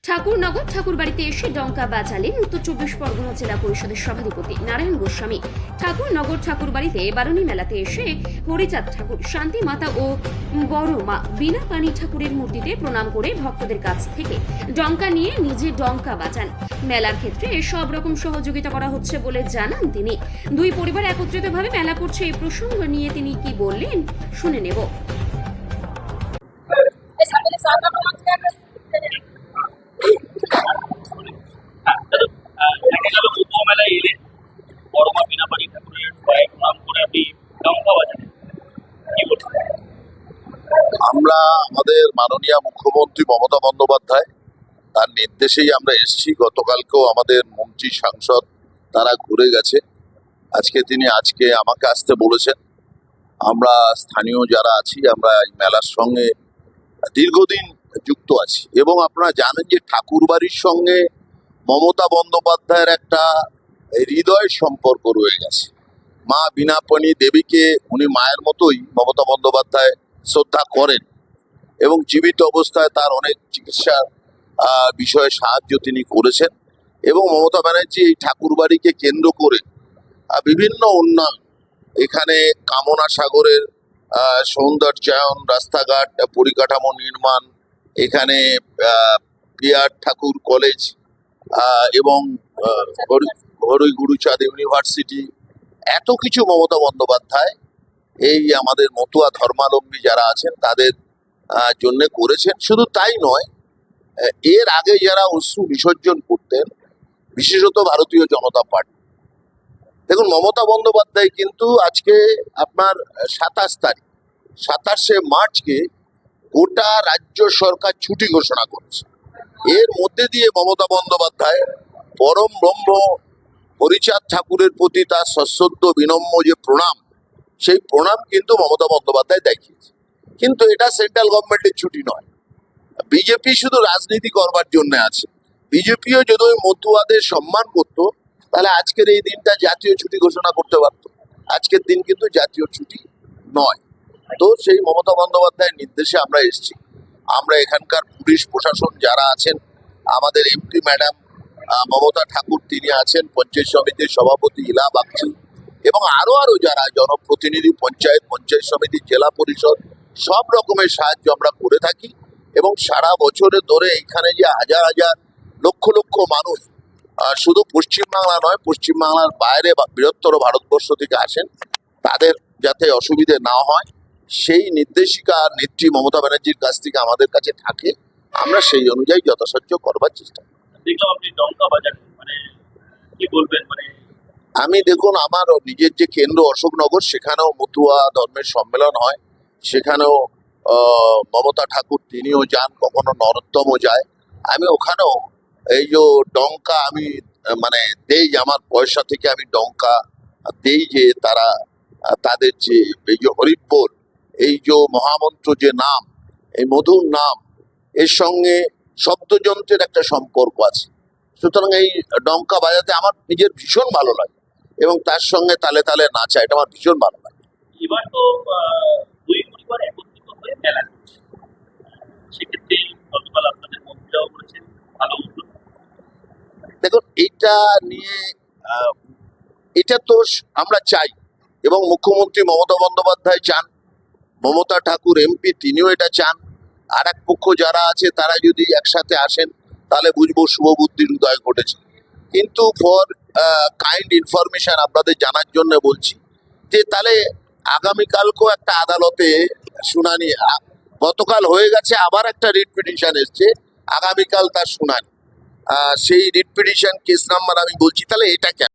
ঠাকুরনগর ঠাকুরবাড়িতে এসে ডঙ্কা বাজালেন উত্তর চব্বিশ পরগনা জেলা পরিষদের সভাধিপতি নারায়ণ গোস্বামী। ঠাকুরনগর ঠাকুরবাড়িতে বারণী মেলাতে এসে হরিচাঁদ ঠাকুর, শান্তি মাতা ও বড় মা বিনা পানি ঠাকুরের মূর্তিতে প্রণাম করে ভক্তদের কাছ থেকে ডঙ্কা নিয়ে নিজে ডঙ্কা বাজান। মেলার ক্ষেত্রে সব রকম সহযোগিতা করা হচ্ছে বলে জানান তিনি। দুই পরিবার একত্রিতভাবে মেলা করছে, এই প্রসঙ্গ নিয়ে তিনি কি বললেন শুনে নেব। আমরা আমাদের মাননীয় মুখ্যমন্ত্রী মমতা বন্দ্যোপাধ্যায় তার নির্দেশেই আমরা এসেছি। গতকালকেও আমাদের মন্ত্রী সাংসদ তারা ঘুরে গেছে। তিনি আমাকে আসতে বলেছেন। আমরা স্থানীয় যারা আছি আমরা এই মেলার সঙ্গে দীর্ঘদিন যুক্ত আছি এবং আপনারা জানেন যে ঠাকুরবাড়ির সঙ্গে মমতা বন্দ্যোপাধ্যায়ের একটা হৃদয়ের সম্পর্ক রয়ে গেছে। মা বিনাপানি দেবীকে উনি মায়ের মতোই মমতা বন্দ্যোপাধ্যায় শ্রদ্ধা করেন এবং জীবিত অবস্থায় তার অনেক চিকিৎসার বিষয়ে সাহায্য তিনি করেছেন। এবং মমতা ব্যানার্জি এই ঠাকুরবাড়িকে কেন্দ্র করে বিভিন্ন উন্নয়ন, এখানে কামনা সাগরের সৌন্দর্যায়ন, রাস্তাঘাট পরিকাঠামো নির্মাণ, এখানে পিয়ার ঠাকুর কলেজ এবং হরি গুরুচাঁদ ইউনিভার্সিটি, এত কিছু মমতা বন্দ্যোপাধ্যায় এই আমাদের মতুয়া ধর্মাবলম্বী যারা আছেন তাদের জন্য করেছেন। শুধু তাই নয়, এর আগে যারা অশ্রু বিসর্জন করতেন, বিশেষত ভারতীয় জনতা পার্টি, দেখুন মমতা বন্দ্যোপাধ্যায় কিন্তু আজকে আপনার 27শে মার্চকে গোটা রাজ্য সরকার ছুটি ঘোষণা করেছে। এর মধ্যে দিয়ে মমতা বন্দ্যোপাধ্যায় পরম ব্রহ্ম হরিচাঁদ ঠাকুরের প্রতি তার সশ্রদ্ধ বিনম্র যে প্রণাম, সেই প্রণাম কিন্তু মমতা বন্দ্যোপাধ্যায় দেখিয়েছে। কিন্তু এটা সেন্ট্রাল গভর্নমেন্টের ছুটি নয়। বিজেপি শুধু রাজনীতি করবার জন্য আছে। বিজেপিও যদি ওই মতুয়াদের সম্মান করত তাহলে আজকের এই দিনটা জাতীয় ছুটি ঘোষণা করতে পারত। আজকের দিন কিন্তু জাতীয় ছুটি নয়। তো সেই মমতা বন্দ্যোপাধ্যায়ের নির্দেশে আমরা এসেছি। আমরা এখানকার পুলিশ প্রশাসন যারা আছেন, আমাদের এমপি ম্যাডাম মমতা ঠাকুর তিনি আছেন, পঞ্চায়েত সমিতির সভাপতি ইলা বাগচি এবং আরো যারা জনপ্রতিনিধি, পঞ্চায়েত সমিতি, জেলা পরিষদ, সব রকমের সাহায্য আমরা করে থাকি। এবং সারা বছরে ধরে এখানে যে হাজার হাজার লক্ষ লক্ষ মানুষ শুধু পশ্চিমবাংলা নয়, পশ্চিমবাংলার বাইরে বা বৃহত্তর ভারতবর্ষ থেকে আসেন, তাদের যাতে অসুবিধে না হয় সেই নির্দেশিকা নেত্রী মমতা ব্যানার্জির কাছ থেকে আমাদের কাছে থাকে। আমরা সেই অনুযায়ী যথাসাধ্য করবার চেষ্টা করি। আমি দেখুন, আমার নিজের যে কেন্দ্র অশোকনগর, সেখানেও মতুয়া ধর্মের সম্মেলন হয়, সেখানেও মমতা ঠাকুর তিনিও যান, কখনো নরোত্তমও যায়। আমি ওখানেও এই যে ডঙ্কা আমি দেই, আমার পয়সা থেকে আমি ডঙ্কা দেই, যে তারা তাদের যে এই যে হরিবোল, এই যে মহামন্ত্র যে নাম, এই মধুর নাম, এর সঙ্গে শব্দযন্ত্রের একটা সম্পর্ক আছে। সুতরাং এই ডঙ্কা বাজাতে আমার নিজের ভীষণ ভালো লাগে এবং তার সঙ্গে তালে তালে নাচা, এটা আমার ভীষণ ভালো লাগে। এবার তো দুই পরিবার একত্রিত হয়ে মেলা করছে, সেক্ষেত্রে গতকাল আপনাদের মন্ত্রীরাও করেছেন ভালো উদ্যোগ। দেখুন, এটা নিয়ে এটা তো আমরা চাই এবং মুখ্যমন্ত্রী মমতা বন্দ্যোপাধ্যায় চান, মমতা ঠাকুর এমপি তিনিও এটা চান। আর এক পক্ষ যারা আছে তারা যদি একসাথে আসেন তাহলে বুঝবো শুভ বুদ্ধির উদয় ঘটেছে। কিন্তু ফর কাইন্ড ইনফরমেশন আপনাদের জানার জন্য বলছি যে তাহলে আগামীকালকেও একটা আদালতে শুনানি, গতকাল হয়ে গেছে, আবার একটা রিট পিটিশন এসছে, আগামীকাল তার শুনানি। সেই রিট পিটিশন কেস নাম্বার আমি বলছি, তাহলে এটা কেন?